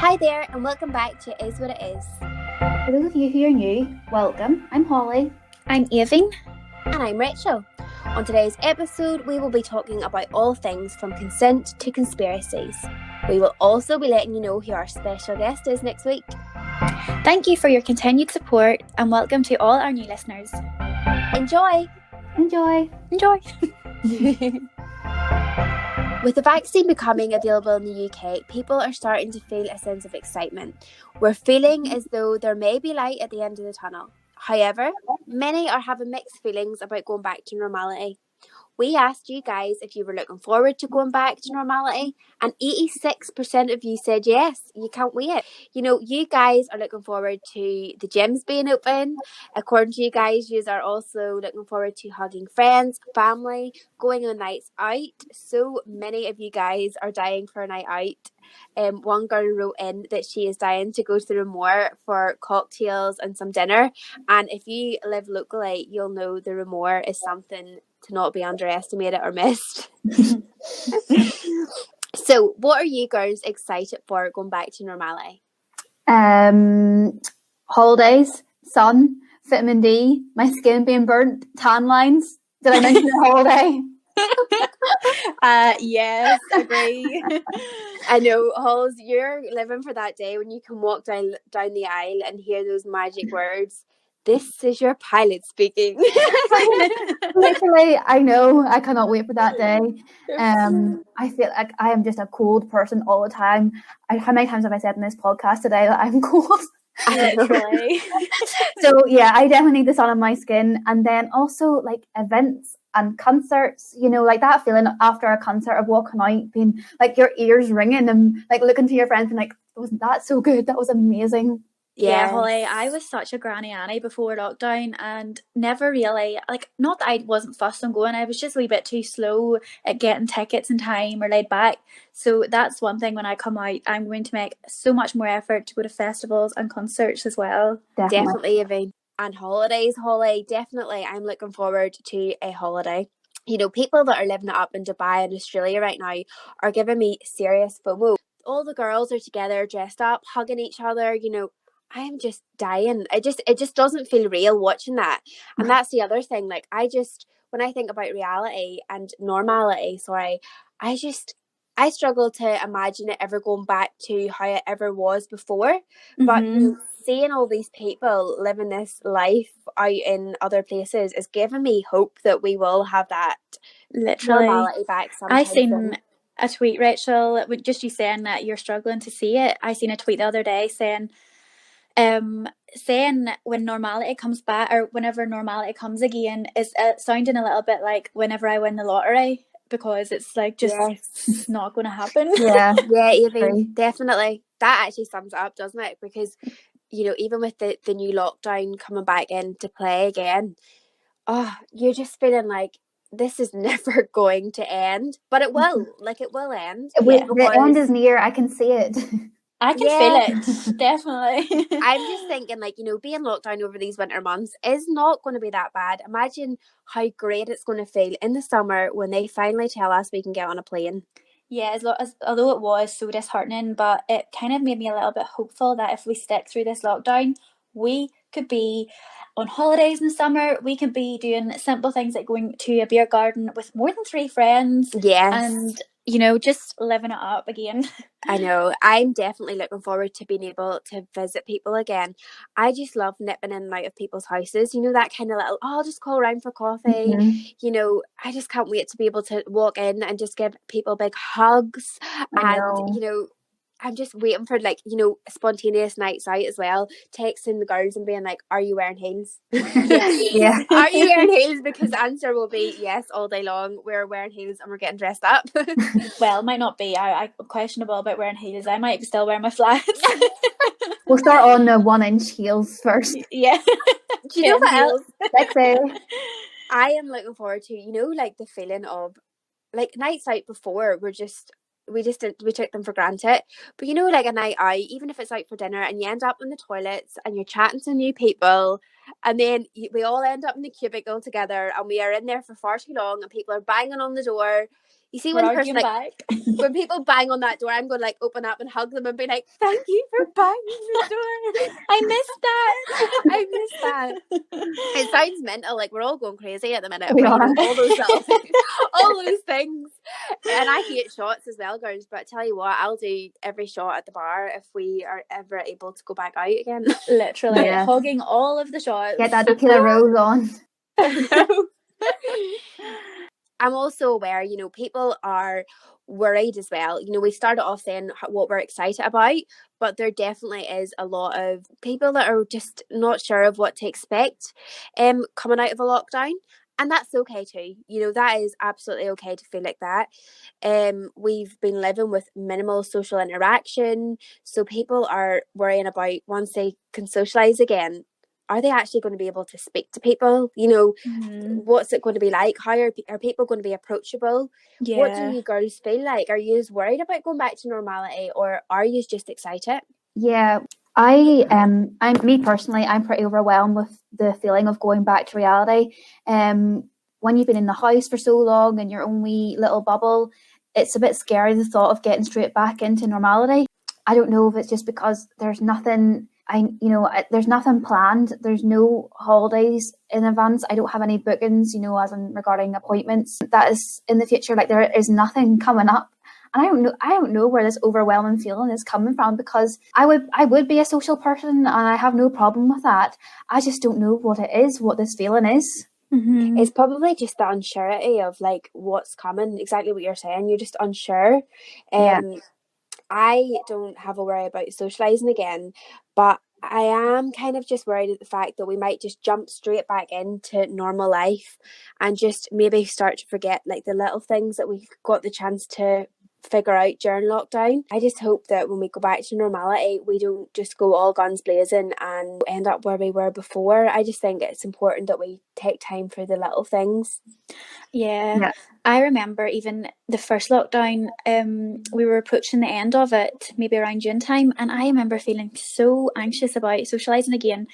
Hi there, and welcome back to Is What It Is. For those of you who are new, welcome. I'm Holly. I'm Evie. And I'm Rachel. On today's episode, we will be talking about all things from consent to conspiracies. We will also be letting you know who our special guest is next week. Thank you for your continued support, and welcome to all our new listeners. Enjoy! Enjoy! With the vaccine becoming available in the UK, people are starting to feel a sense of excitement. We're feeling as though there may be light at the end of the tunnel. However, many are having mixed feelings about going back to normality. We asked you guys if you were looking forward to going back to normality, and 86% of you said yes, you can't wait. You know, you guys are looking forward to the gyms being open. According to you guys, you are also looking forward to hugging friends, family, going on nights out. So many of you guys are dying for a night out. One girl wrote in that she is dying to go to the Remore for cocktails and some dinner. And if you live locally, you'll know the Remore is something to not be underestimated or missed. So, what are you girls excited for going back to normality? Holidays, sun, vitamin D, my skin being burnt, tan lines. Did I mention a holiday? Yes, agree. I know, Halls, you're living for that day when you can walk down the aisle and hear those magic words. This is your pilot speaking. Literally, I know. I cannot wait for that day. I feel like I am just a cold person all the time. How many times have I said in this podcast today that I'm cold? Literally. So yeah, I definitely need the sun on my skin. And then also like events and concerts, you know, like that feeling after a concert of walking out, being like your ears ringing and like looking to your friends and like, wasn't that so good? That was amazing. Yeah, Holly, I was such a granny Annie before lockdown and never really, like, not that I wasn't fussed on going, I was just a wee bit too slow at getting tickets in time or laid back. So that's one thing when I come out, I'm going to make so much more effort to go to festivals and concerts as well. Definitely, Evie. And holidays, Holly, definitely. I'm looking forward to a holiday. You know, people that are living it up in Dubai and Australia right now are giving me serious FOMO. All the girls are together, dressed up, hugging each other, you know. I am just dying. It just doesn't feel real watching that. And that's the other thing. Like, when I think about reality and normality, I struggle to imagine it ever going back to how it ever was before. But you know, seeing all these people living this life out in other places is giving me hope that we will have that normality back sometime. I seen a tweet, Rachel, with just you saying that you're struggling to see it. I seen a tweet the other day saying when normality comes back, or whenever normality comes again, is sounding a little bit like whenever I win the lottery, because it's like just not going to happen. Yeah, Evie, definitely. That actually sums it up, doesn't it? Because you know, even with the new lockdown coming back into play again, you're just feeling like this is never going to end, but it will. Like, it will end. The end is near. I can see it. I can feel it, definitely. I'm just thinking, like, you know, being locked down over these winter months is not going to be that bad. Imagine how great it's going to feel in the summer when they finally tell us we can get on a plane. Yeah, although it was so disheartening, but it kind of made me a little bit hopeful that if we stick through this lockdown, we could be on holidays in the summer. We could be doing simple things like going to a beer garden with more than 3 friends. Yes. And, you know, just living it up again. I know. I'm definitely looking forward to being able to visit people again. I just love nipping in and out of people's houses. You know, that kind of little, I'll just call around for coffee. You know, I just can't wait to be able to walk in and just give people big hugs. You know, I'm just waiting for, like, you know, spontaneous nights out as well. Texting the girls and being like, are you wearing heels? Yeah. Are you wearing heels? Because the answer will be yes all day long. We're wearing heels and we're getting dressed up. Well, might not be. I'm questionable about wearing heels. I might still wear my flats. We'll start on the 1-inch heels first. Yeah. Do you know what else? Sexy. I am looking forward to, you know, like the feeling of, like, nights out before were just we took them for granted. But you know, like a night out, even if it's out for dinner and you end up in the toilets and you're chatting to new people, and then we all end up in the cubicle together and we are in there for far too long and people are banging on the door. You see, We're when the person arguing like back. when people bang on that door, I'm going to like open up and hug them and be like, thank you for banging the door. I missed that. I missed that. It sounds mental, like we're all going crazy at the minute. We But you know, are. all those little things, all those things. And I hate shots as well, girls. But I tell you what, I'll do every shot at the bar if we are ever able to go back out again. Literally Yeah. hogging all of the shots. Get that tequila rose on. I'm also aware, you know, people are worried as well. You know, we started off saying what we're excited about, but there definitely is a lot of people that are just not sure of what to expect coming out of a lockdown. And that's okay too. You know, that is absolutely okay to feel like that. We've been living with minimal social interaction. So people are worrying about once they can socialise again, are they actually going to be able to speak to people? You know, what's it going to be like? How are people going to be approachable? Yeah. What do you girls feel like? Are you worried about going back to normality, or are you just excited? Yeah, I'm me personally, I'm pretty overwhelmed with the feeling of going back to reality. When you've been in the house for so long in your own wee little bubble, it's a bit scary, the thought of getting straight back into normality. I don't know if it's just because there's nothing there's nothing planned. There's no holidays in advance. I don't have any bookings, you know, as in regarding appointments. That is in the future. Like there is nothing coming up. And I don't know where this overwhelming feeling is coming from, because I would be a social person and I have no problem with that. I just don't know what it is, what this feeling is. Mm-hmm. It's probably just the unsurety of like what's coming. Exactly what you're saying. You're just unsure. Yeah. I don't have a worry about socialising again, but I am kind of just worried at the fact that we might just jump straight back into normal life and just maybe start to forget like the little things that we got the chance to figure out during lockdown. I just hope that when we go back to normality, we don't just go all guns blazing and end up where we were before. I just think it's important that we take time for the little things. Yeah. I remember even the first lockdown, we were approaching the end of it, maybe around June time, and I remember feeling so anxious about socialising again.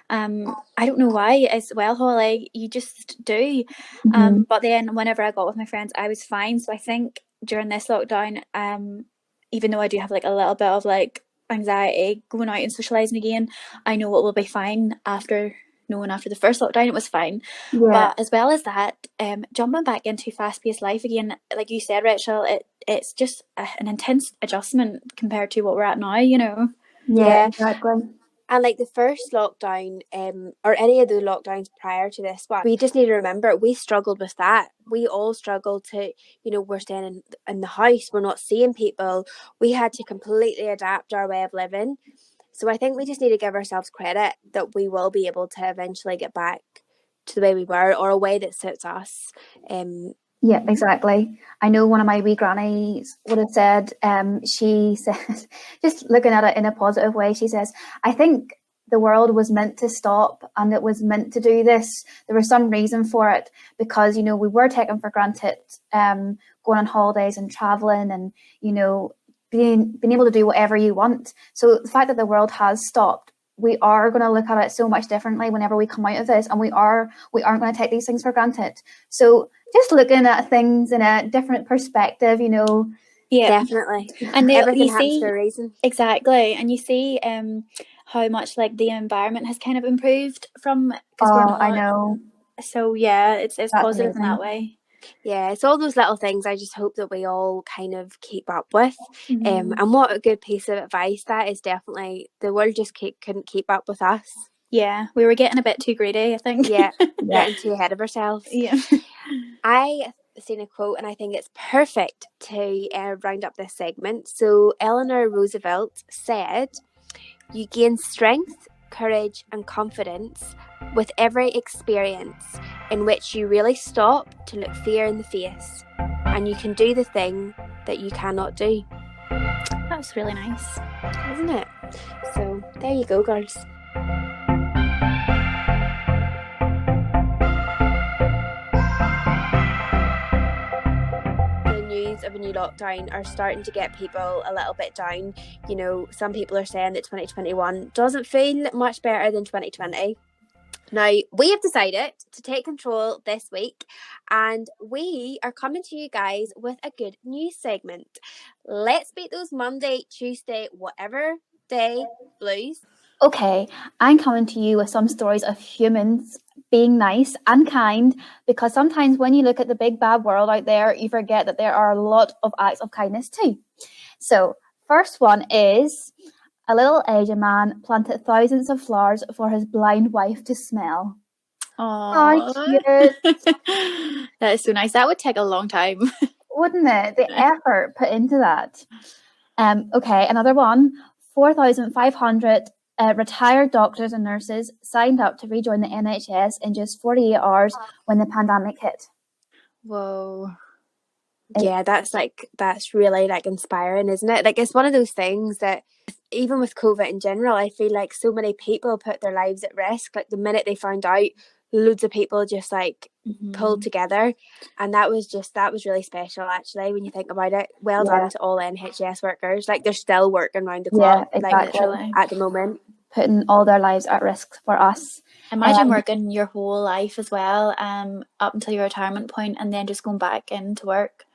I don't know why as well, Holly, you just do. But then whenever I got with my friends, I was fine. So I think during this lockdown, even though I do have like a little bit of like anxiety going out and socialising again, I know it will be fine after knowing after the first lockdown it was fine. But as well as that, jumping back into fast-paced life again, like you said, Rachel, it's just an intense adjustment compared to what we're at now, you know. Yeah, exactly. And like the first lockdown, or any of the lockdowns prior to this one, we just need to remember we struggled with that. We all struggled to, you know, we're staying in the house, we're not seeing people. We had to completely adapt our way of living. So I think we just need to give ourselves credit that we will be able to eventually get back to the way we were, or a way that suits us. Yeah, exactly. I know one of my wee grannies would have said, she says, just looking at it in a positive way, she says, I think the world was meant to stop and it was meant to do this. There was some reason for it, because, you know, we were taken for granted, going on holidays and traveling and, you know, being able to do whatever you want. So the fact that the world has stopped, we are going to look at it so much differently whenever we come out of this, and we aren't going to take these things for granted. So just looking at things in a different perspective, you know. Yeah, definitely. And everything happens for a reason. Exactly. And you see how much like the environment has kind of improved from, because we're not. I know. So yeah, it's positive in that way. Yeah, it's all those little things I just hope that we all kind of keep up with. And what a good piece of advice that is. Definitely, the world just couldn't keep up with us. Yeah, we were getting a bit too greedy, I think. Yeah, getting too ahead of ourselves. Yeah. I seen a quote and I think it's perfect to round up this segment. So Eleanor Roosevelt said, "You gain strength, courage and confidence with every experience in which you really stop to look fear in the face, and you can do the thing that you cannot do." That was really nice, isn't it? So there you go, girls. news of a new lockdown are starting to get people a little bit down. You know, some people are saying that 2021 doesn't feel much better than 2020. Now, we have decided to take control this week, and we are coming to you guys with a good news segment. Let's beat those Monday, Tuesday, whatever day blues. Okay, I'm coming to you with some stories of humans being nice and kind, because sometimes when you look at the big bad world out there, you forget that there are a lot of acts of kindness too. So, first one is a little Asian man planted thousands of flowers for his blind wife to smell. How cute. That is so nice. That would take a long time. Wouldn't it? The effort put into that. Okay, another one. 4,500 retired doctors and nurses signed up to rejoin the NHS in just 48 hours when the pandemic hit. Whoa. Yeah, that's really like inspiring, isn't it? Like, it's one of those things that even with COVID in general, I feel like so many people put their lives at risk. Like, the minute they found out, loads of people just like pulled together, and that was really special actually when you think about it. Well done to all NHS workers. Like, they're still working round the clock, exactly. like at the moment, putting all their lives at risk for us. Imagine working your whole life as well, up until your retirement point, and then just going back into work.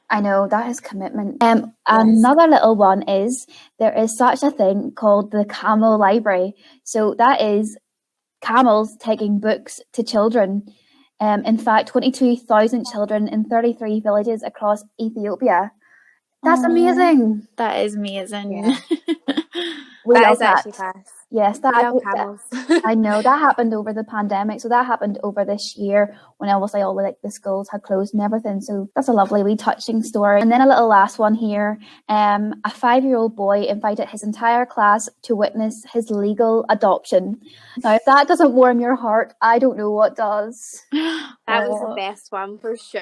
I know, that is commitment. Another little one is, there is such a thing called the Camel Library. So that is camels taking books to children. In fact, 22,000 children in 33 villages across Ethiopia. That's amazing. That is amazing. Yeah. We that love is that. Actually class. Yes, we love camels. I know, that happened over the pandemic. So that happened over this year when obviously all the schools had closed and everything. So that's a lovely wee touching story. And then a little last one here. A 5-year-old boy invited his entire class to witness his legal adoption. Now, if that doesn't warm your heart, I don't know what does. That was the best one for sure.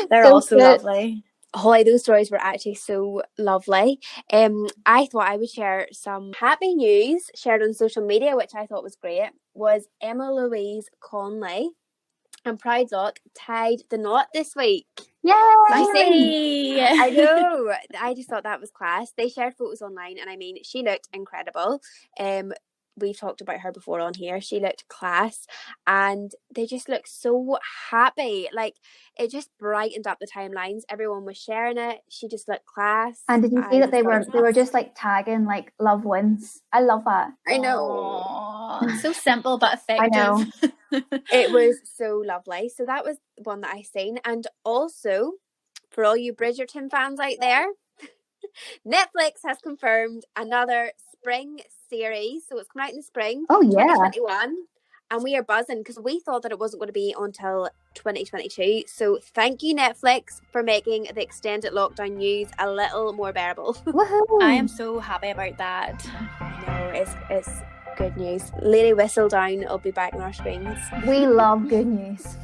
They're so all so lovely. Holly, those stories were actually so lovely. I thought I would share some happy news shared on social media, which I thought was great. Was Emma Louise Conley and Pride Lock tied the knot this week. Yay! I know. I just thought that was class. They shared photos online, and I mean, she looked incredible. We've talked about her before on here. She looked class, and they just looked so happy. Like, it just brightened up the timelines. Everyone was sharing it. She just looked class. And did you see that they were just like tagging like love wins? I love that. I know. So simple but effective. I know. It was so lovely. So that was one that I seen. And also, for all you Bridgerton fans out there, Netflix has confirmed another spring series. So it's coming out in the spring. Oh, yeah. 2021. And we are buzzing because we thought that it wasn't going to be until 2022. So thank you, Netflix, for making the extended lockdown news a little more bearable. Woohoo! I am so happy about that. I know, it's good news. Lady Whistledown will be back on our screens. We love good news.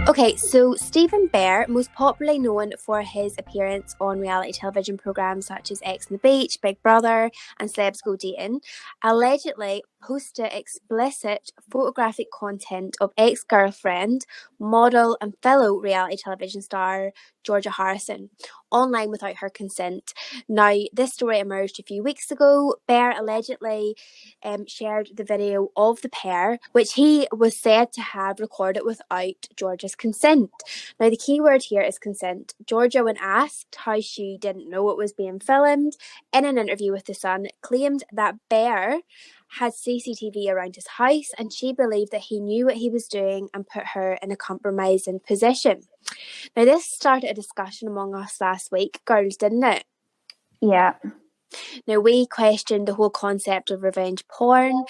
Okay, so Stephen Bear, most popularly known for his appearance on reality television programmes such as X on the Beach, Big Brother and Celebs Go Dating, allegedly posted explicit photographic content of ex-girlfriend, model and fellow reality television star Georgia Harrison online without her consent. Now, this story emerged a few weeks ago. Bear allegedly shared the video of the pair, which he was said to have recorded without Georgia's consent. Now, the key word here is consent. Georgia, when asked how she didn't know it was being filmed, in an interview with The Sun, claimed that Bear had CCTV around his house and she believed that he knew what he was doing and put her in a compromising position. Now, this started a discussion among us last week, girls, didn't it? Yeah. Now, we questioned the whole concept of revenge porn.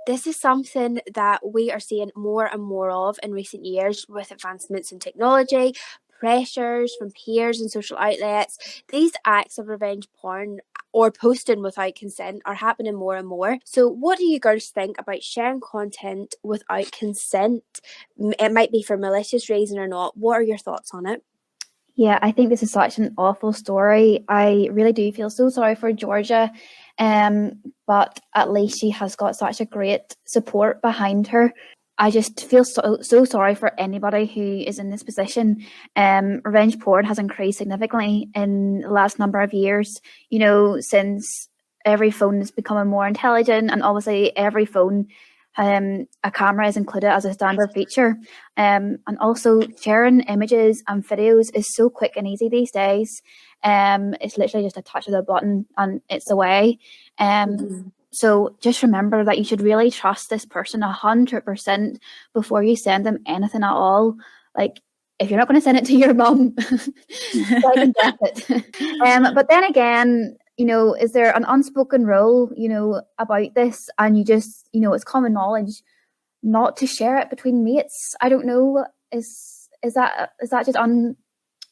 This is something that we are seeing more and more of in recent years with advancements in technology, pressures from peers and social outlets. These acts of revenge porn or posting without consent are happening more and more. So what do you girls think about sharing content without consent? It might be for malicious reason or not. What are your thoughts on it? Yeah, I think this is such an awful story. I really do feel so sorry for Georgia, but at least she has got such a great support behind her. I just feel so sorry for anybody who is in this position. Revenge porn has increased significantly in the last number of years, you know, since every phone is becoming more intelligent, and obviously every phone, a camera is included as a standard feature. And also sharing images and videos is so quick and easy these days. It's literally just a touch of the button and it's away. So just remember that you should really trust this person 100% before you send them anything at all. Like, if you're not going to send it to your mum, I can guess it. But then again, you know, is there an unspoken rule, you know, about this, and you just, you know, it's common knowledge not to share it between mates? I don't know. Is that just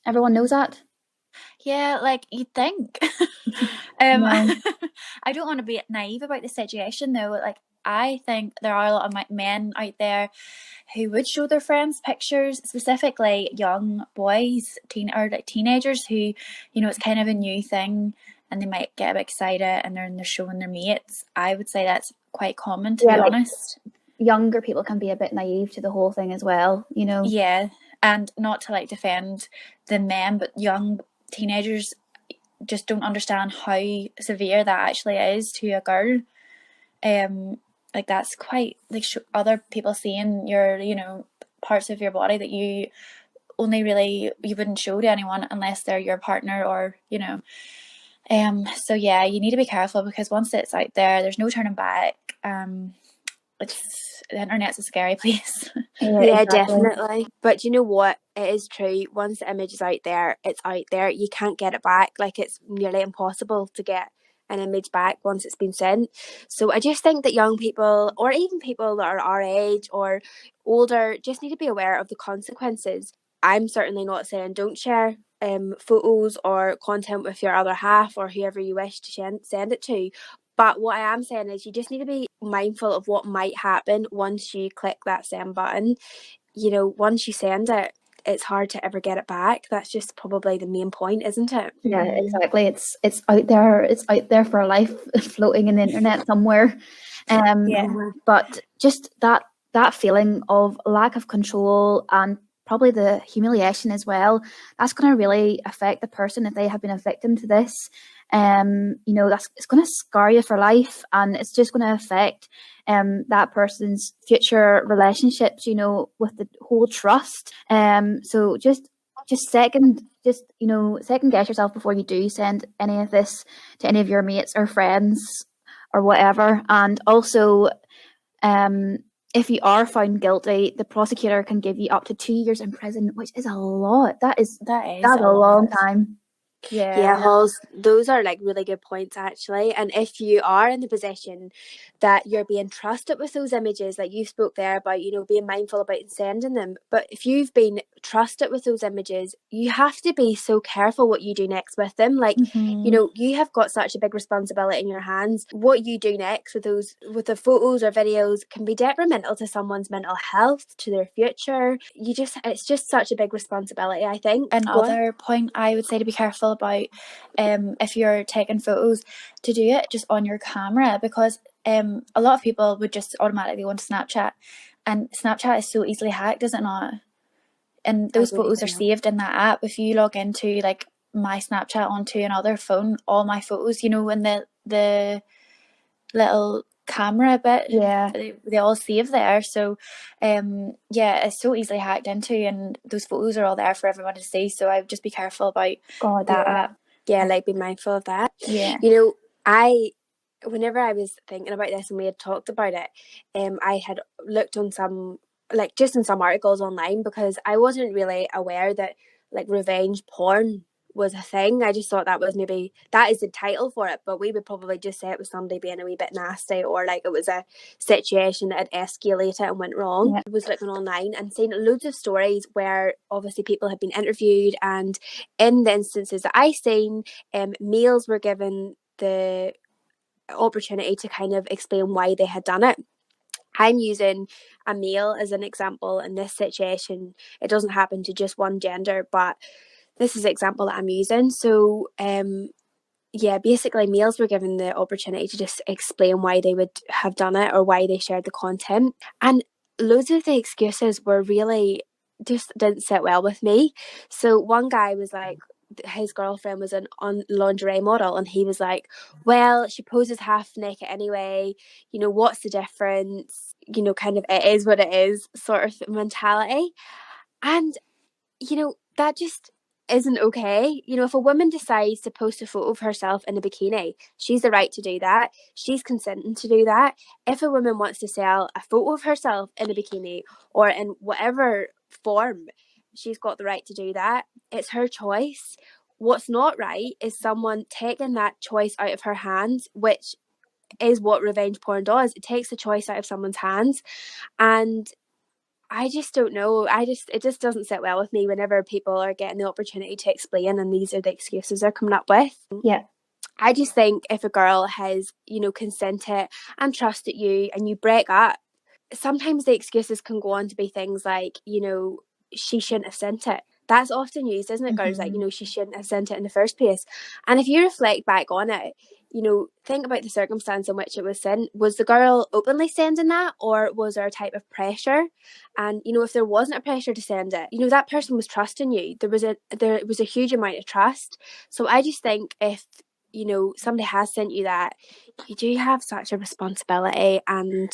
everyone knows that? Yeah, like you'd think. No. I don't want to be naive about the situation though. Like, I think there are a lot of men out there who would show their friends pictures, specifically young boys, teenagers who, you know, it's kind of a new thing and they might get a bit excited and they're showing their mates. I would say that's quite common, to be honest. Younger people can be a bit naive to the whole thing as well, you know. Yeah, and not to like defend the men, but young teenagers just don't understand how severe that actually is to a girl. Like, that's quite like other people seeing your, you know, parts of your body that you only really you wouldn't show to anyone unless they're your partner, or, you know. So yeah, you need to be careful, because once it's out there, there's no turning back. The internet's a scary place. Yeah, exactly. Definitely. But you know what? It is true. Once the image is out there, it's out there. You can't get it back. Like, it's nearly impossible to get an image back once it's been sent. So I just think that young people, or even people that are our age or older, just need to be aware of the consequences. I'm certainly not saying don't share photos or content with your other half or whoever you wish to send it to. But what I am saying is you just need to be mindful of what might happen once you click that send button. You know, once you send it, it's hard to ever get it back. That's just probably the main point, isn't it? Yeah, exactly. It's out there. It's out there for life, floating in the internet somewhere. But just that feeling of lack of control, and probably the humiliation as well, that's going to really affect the person if they have been a victim to this. You know, it's going to scar you for life, and it's just going to affect that person's future relationships, you know, with the whole trust. So just second guess yourself before you do send any of this to any of your mates or friends or whatever. And also, if you are found guilty, the prosecutor can give you up to 2 years in prison, which is a lot. That's a long time. Yeah, Halls, those are like really good points actually. And if you are in the position that you're being trusted with those images, like you spoke there about, you know, being mindful about sending them, but if you've been trusted with those images, you have to be so careful what you do next with them. Like, you know, you have got such a big responsibility in your hands. What you do next with the photos or videos can be detrimental to someone's mental health, to their future. It's just such a big responsibility, I think. Another point I would say to be careful about, if you're taking photos, to do it just on your camera, because a lot of people would just automatically go into Snapchat, and Snapchat is so easily hacked, is it not? And those photos are saved in that app. If you log into like my Snapchat onto another phone, all my photos, you know, in the little camera bit, they all save there. So it's so easily hacked into, and those photos are all there for everyone to see. So I would just be careful about that app. Yeah, like be mindful of that. Yeah. You know, whenever I was thinking about this and we had talked about it, I had looked on some articles online, because I wasn't really aware that like revenge porn was a thing. I just thought that is the title for it, but we would probably just say it was somebody being a wee bit nasty, or like it was a situation that had escalated and went wrong. I was looking online and seeing loads of stories where obviously people had been interviewed, and in the instances that I seen, males were given the opportunity to kind of explain why they had done it. I'm using a male as an example in this situation. It doesn't happen to just one gender, but this is the example that I'm using. So, basically males were given the opportunity to just explain why they would have done it or why they shared the content. And loads of the excuses were really just didn't sit well with me. So one guy was like, his girlfriend was an on lingerie model, and he was like, well, she poses half naked anyway, you know, what's the difference, you know, kind of it is what it is sort of mentality. And you know, that just isn't okay. You know, if a woman decides to post a photo of herself in a bikini, she's the right to do that. She's consenting to do that. If a woman wants to sell a photo of herself in a bikini or in whatever form, she's got the right to do that. It's her choice. What's not right is someone taking that choice out of her hands, which is what revenge porn does. It takes the choice out of someone's hands. And I just don't know. It just doesn't sit well with me whenever people are getting the opportunity to explain and these are the excuses they're coming up with. Yeah. I just think if a girl has, you know, consented and trusted you and you break up, sometimes the excuses can go on to be things like, you know, she shouldn't have sent it. That's often used, isn't it, girls? Like, you know, she shouldn't have sent it in the first place. And if you reflect back on it, you know, think about the circumstance in which it was sent. Was the girl openly sending that, or was there a type of pressure? And, you know, if there wasn't a pressure to send it, you know, that person was trusting you. There was a huge amount of trust. So I just think if, you know, somebody has sent you that, you do have such a responsibility. And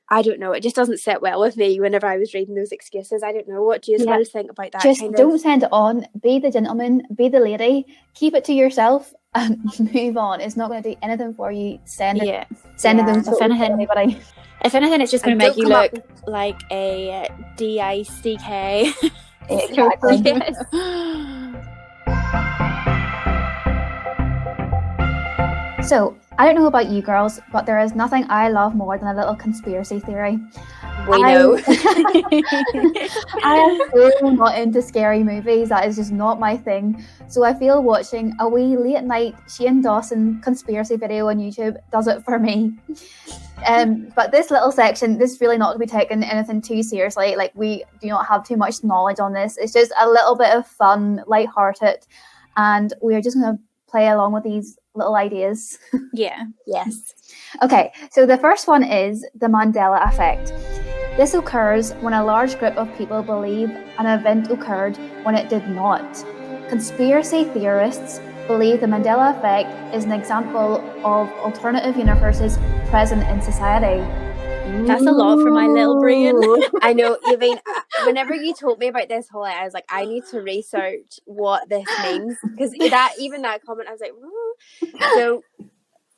I don't know, it just doesn't sit well with me whenever I was reading those excuses. I don't know, what do you guys think about that? Just don't send it on. Be the gentleman, be the lady, keep it to yourself and move on. It's not going to do anything for you. Send it to anybody. If anything, it's just going to make you look like a D-I-C-K. Exactly. Yes. So, I don't know about you girls, but there is nothing I love more than a little conspiracy theory. We know. I am so not into scary movies. That is just not my thing. So I feel watching a wee late night Shane Dawson conspiracy video on YouTube does it for me. But this little section, this is really not to be taken anything too seriously. Like, we do not have too much knowledge on this. It's just a little bit of fun, lighthearted, and we are just going to play along with these little ideas. Yeah. Yes. Okay, so the first one is the Mandela effect. This occurs when a large group of people believe an event occurred when it did not. Conspiracy theorists believe the Mandela effect is an example of alternative universes present in society. That's a lot for my little brain. I know, Yvonne, whenever you told me about this whole, I was like, I need to research what this means, because that comment, I was like, so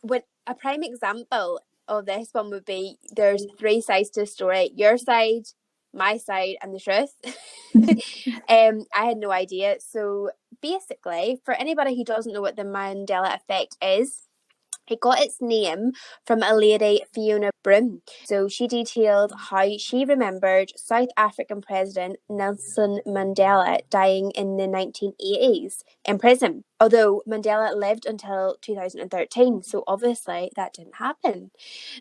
when a prime example of this one would be, there's 3 sides to the story: your side, my side, and the truth. I had no idea. So basically, for anybody who doesn't know what the Mandela effect is, it got its name from a lady, Fiona Broom. So she detailed how she remembered South African President Nelson Mandela dying in the 1980s in prison. Although Mandela lived until 2013, so obviously that didn't happen.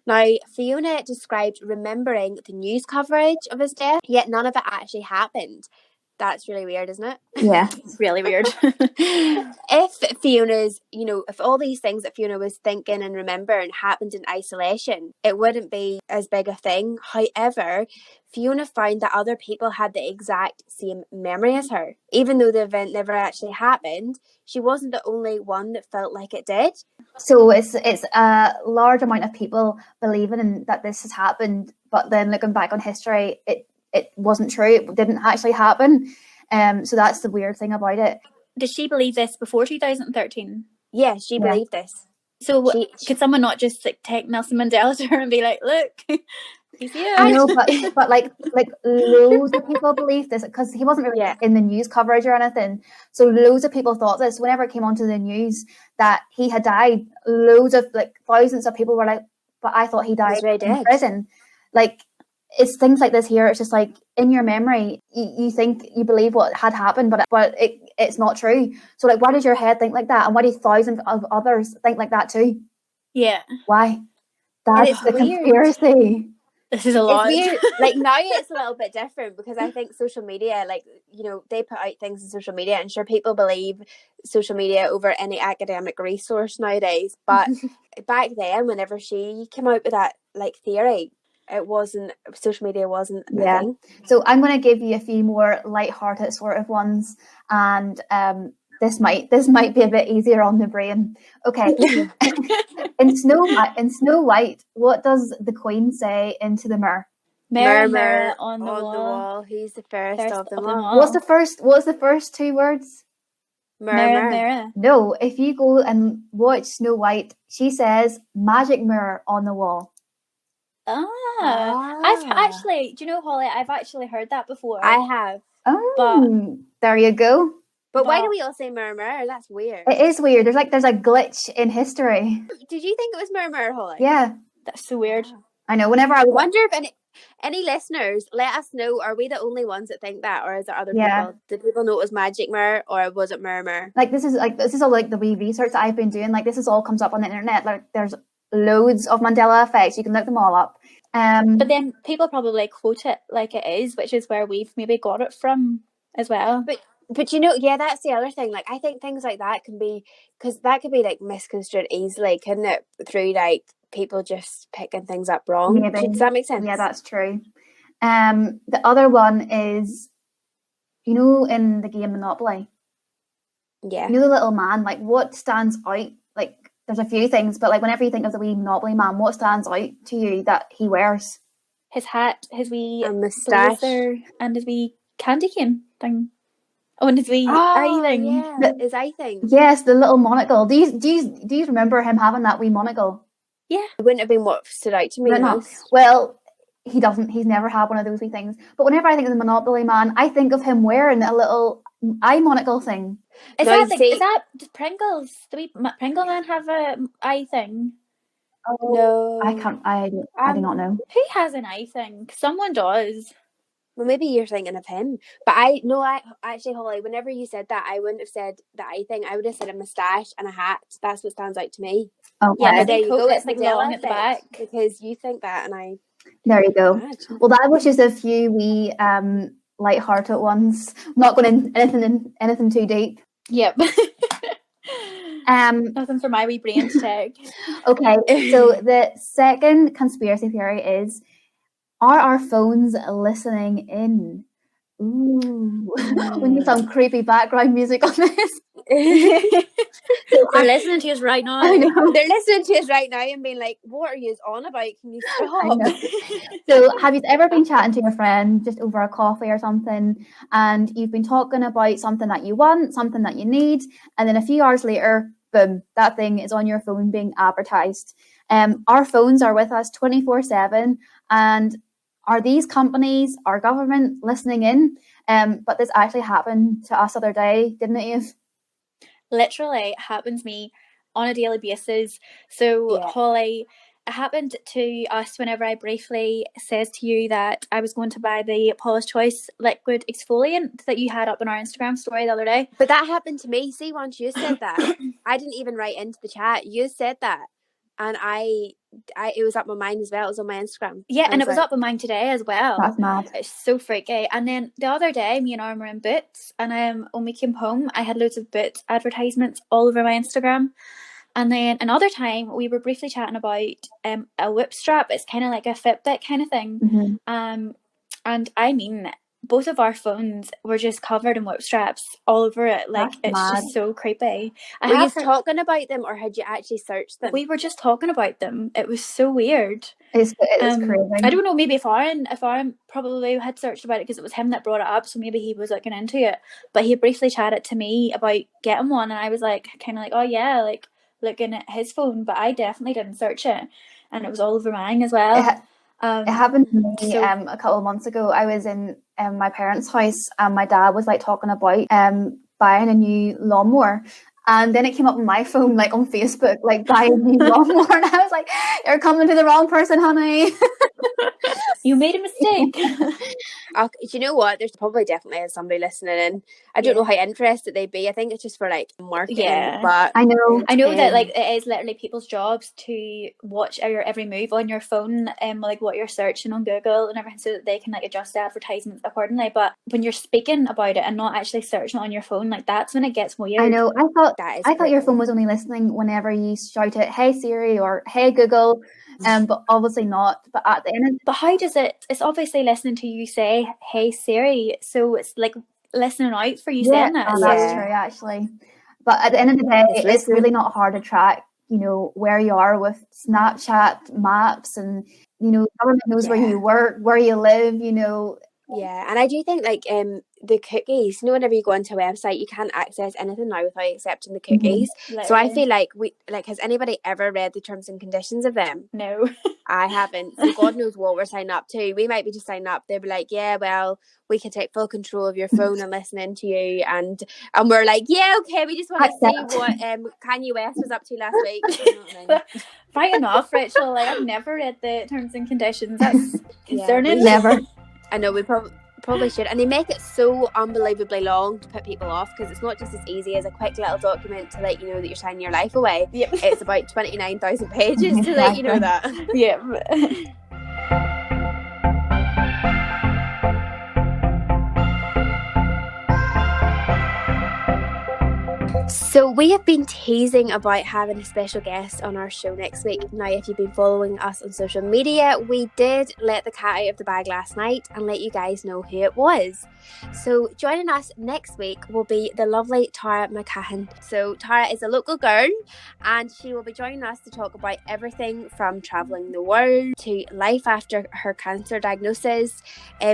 Now, Fiona described remembering the news coverage of his death, yet none of it actually happened. That's really weird, isn't it? Yeah. Really weird. If all these things that Fiona was thinking and remembering happened in isolation, it wouldn't be as big a thing. However, Fiona found that other people had the exact same memory as her. Even though the event never actually happened, she wasn't the only one that felt like it did. So it's a large amount of people believing that this has happened, but then looking back on history, it wasn't true. It didn't actually happen. So that's the weird thing about it. Did she believe this before 2013? Yeah, she believed this. So could someone not just take Nelson Mandela to her and be like, look, he's here? I know, but like loads of people believe this, because he wasn't really in the news coverage or anything. So loads of people thought this whenever it came onto the news that he had died. Loads of thousands of people were like, but I thought he died in prison. Like, it's things like this here. It's just like, in your memory, you think you believe what had happened, but it's not true. So like, why does your head think like that? And why do thousands of others think like that too? Yeah. Why? That's the conspiracy. This is a lot. Like, now it's a little bit different, because I think social media, they put out things in social media, and sure, people believe social media over any academic resource nowadays. But back then, whenever she came out with that theory, social media wasn't a Yeah. thing. So I'm going to give you a few more light-hearted sort of ones, and this might be a bit easier on the brain. Okay. In Snow White, what does the Queen say into the mirror? Mirror, Murmur mirror on the wall. Who's the fairest of them all? What's the first two words? Mirror, Murmur. mirror. No, if you go and watch Snow White, she says magic mirror on the wall. I've actually, do you know, Holly, I've actually heard that before. I have. Oh, there you go. But why do we all say murmur? That's weird. It is weird. There's a glitch in history. Did you think it was murmur, Holly? Yeah. That's so weird. I know. Whenever I wonder if any listeners, let us know, are we the only ones that think that, or is there other people? Did people know it was magic mirror, or was it murmur? This is all like the wee research that I've been doing. Like, this is all comes up on the internet. Like, there's loads of Mandela effects. You can look them all up. But then people probably quote it like it is, which is where we've maybe got it from as well. But you know, yeah, that's the other thing. Like, I think things like that can be, because that could be like misconstrued easily, couldn't it? Through like people just picking things up wrong. Maybe. Does that make sense? Yeah, that's true. The other one is, you know, in the game Monopoly. Yeah. You know the little man. Like, what stands out? Like, there's a few things, but like whenever you think of the wee Monopoly man, what stands out to you that he wears? His hat, his wee moustache, and his wee candy cane thing. Oh, and his wee eye thing. Yeah, his eye thing. Yes, the little monocle. Do you remember him having that wee monocle? Yeah. It wouldn't have been what stood out to me most. Well, he doesn't. He's never had one of those wee things. But whenever I think of the Monopoly man, I think of him wearing a little eye monocle thing. Is that Pringles? Do we Pringle man have a eye thing? Oh, no, I can't. I do not know. Who has an eye thing? Someone does. Well, maybe you're thinking of him. But I actually, Holly, whenever you said that, I wouldn't have said the eye thing. I would have said a moustache and a hat. That's what stands out to me. Okay. Yeah, there you go. It's like long at the back. Because you think that, and I. There you go. Well, that was just a few wee light-hearted ones. Not going anything too deep. Yep. Nothing for my wee brain to take. Okay, so the second conspiracy theory is: are our phones listening in? Ooh, we need some creepy background music on this. They're listening to us right now. I know. They're listening to us right now and being like, what are you on about? Can you stop? So have you ever been chatting to your friend just over a coffee or something, and you've been talking about something that you want, something that you need, and then a few hours later, boom, that thing is on your phone being advertised. Our phones are with us 24/7, and are these companies, our government listening in? But this actually happened to us the other day, didn't it, Eve? Literally, it happens to me on a daily basis. So, yeah. Holly, it happened to us whenever I briefly says to you that I was going to buy the Paula's Choice liquid exfoliant that you had up in our Instagram story the other day. But that happened to me. See, once you said that, I didn't even write into the chat. You said that. And I it was up my mind as well. It was on my Instagram. Yeah, and it was up on mine today as well. That's mad. It's so freaky. And then the other day, me and Arm were in Boots, and when we came home, I had loads of Boots advertisements all over my Instagram. And then another time, we were briefly chatting about a whip strap. It's kind of like a Fitbit kind of thing. Mm-hmm. And I mean, both of our phones were just covered in whip straps all over it. Like, that's it's mad. just so creepy. Were you talking about them, or had you actually searched them? We were just talking about them. It was so weird. It's crazy. I don't know, maybe if Aaron probably had searched about it because it was him that brought it up, so maybe he was looking into it. But he briefly chatted to me about getting one, and I was like, kind of like, oh yeah, like looking at his phone, but I definitely didn't search it, and it was all over mine as well. It happened to me a couple of months ago. I was in my parents' house, and my dad was like talking about buying a new lawnmower. And then it came up on my phone, like on Facebook, like buy a new lawnmower. And I was like, you're coming to the wrong person, honey. You made a mistake. Do you know what? There's probably definitely somebody listening in. I don't know how interested they'd be. I think it's just for like marketing. Yeah. But I know that like it is literally people's jobs to watch your every move on your phone, like what you're searching on Google and everything, so that they can like adjust the advertisements accordingly. But when you're speaking about it and not actually searching on your phone, like that's when it gets weird. I know. I thought your phone was only listening whenever you shout it, "Hey Siri" or "Hey Google." but obviously not. But at the end of But how does it's obviously listening to you say, "Hey Siri," so it's like listening out for you saying that. oh, So that's true actually. But at the end of the day, it's really not hard to track, you know, where you are with Snapchat maps, and you know, government knows where you work, where you live, you know. Yeah, and I do think like the cookies, you know, whenever you go onto a website, you can't access anything now without accepting the cookies. So I feel like has anybody ever read the terms and conditions of them? No. I haven't. So God knows what we're signing up to. We might be just signing up. They'll be like, yeah, well, we can take full control of your phone and listening to you, and we're like, yeah, okay, we just want to see what Kanye West was up to last week. You know what I mean? Right enough, Rachel. Like, I've never read the terms and conditions. That's concerning. Never. I know, we probably should. And they make it so unbelievably long to put people off, because it's not just as easy as a quick little document to let you know that you're signing your life away. Yep. It's about 29,000 pages to let you know that. Yeah. So we have been teasing about having a special guest on our show next week. Now, if you've been following us on social media, we did let the cat out of the bag last night and let you guys know who it was. So joining us next week will be the lovely Tara McCahan. So Tara is a local girl, and she will be joining us to talk about everything from travelling the world to life after her cancer diagnosis.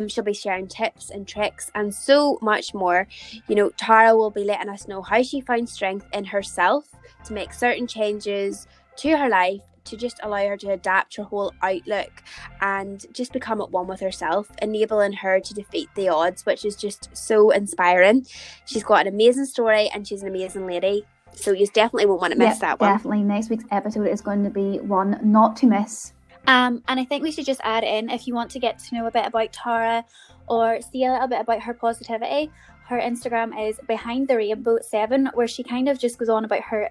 She'll be sharing tips and tricks and so much more. You know, Tara will be letting us know how she found strength in herself to make certain changes to her life, to just allow her to adapt her whole outlook and just become at one with herself, enabling her to defeat the odds, which is just so inspiring. She's got an amazing story and she's an amazing lady, so you definitely won't want to miss that one. Definitely. Next week's episode is going to be one not to miss. And I think we should just add in, if you want to get to know a bit about Tara or see a little bit about her positivity, her Instagram is BehindTheRainbow7, where she kind of just goes on about her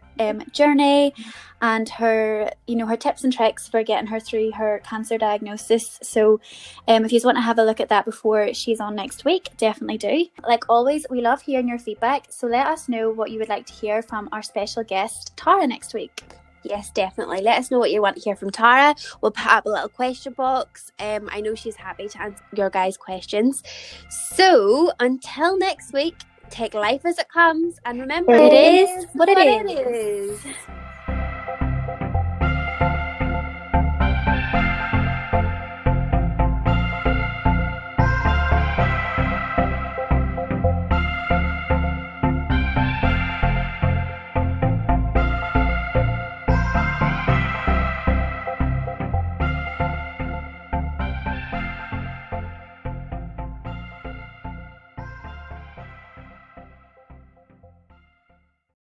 journey and her, you know, her tips and tricks for getting her through her cancer diagnosis. So if you just want to have a look at that before she's on next week, definitely do. Like always, we love hearing your feedback, so let us know what you would like to hear from our special guest Tara next week. Yes, definitely. Let us know what you want to hear from Tara. We'll put up a little question box. I know she's happy to answer your guys' questions. So until next week, take life as it comes, and remember, it is what it is.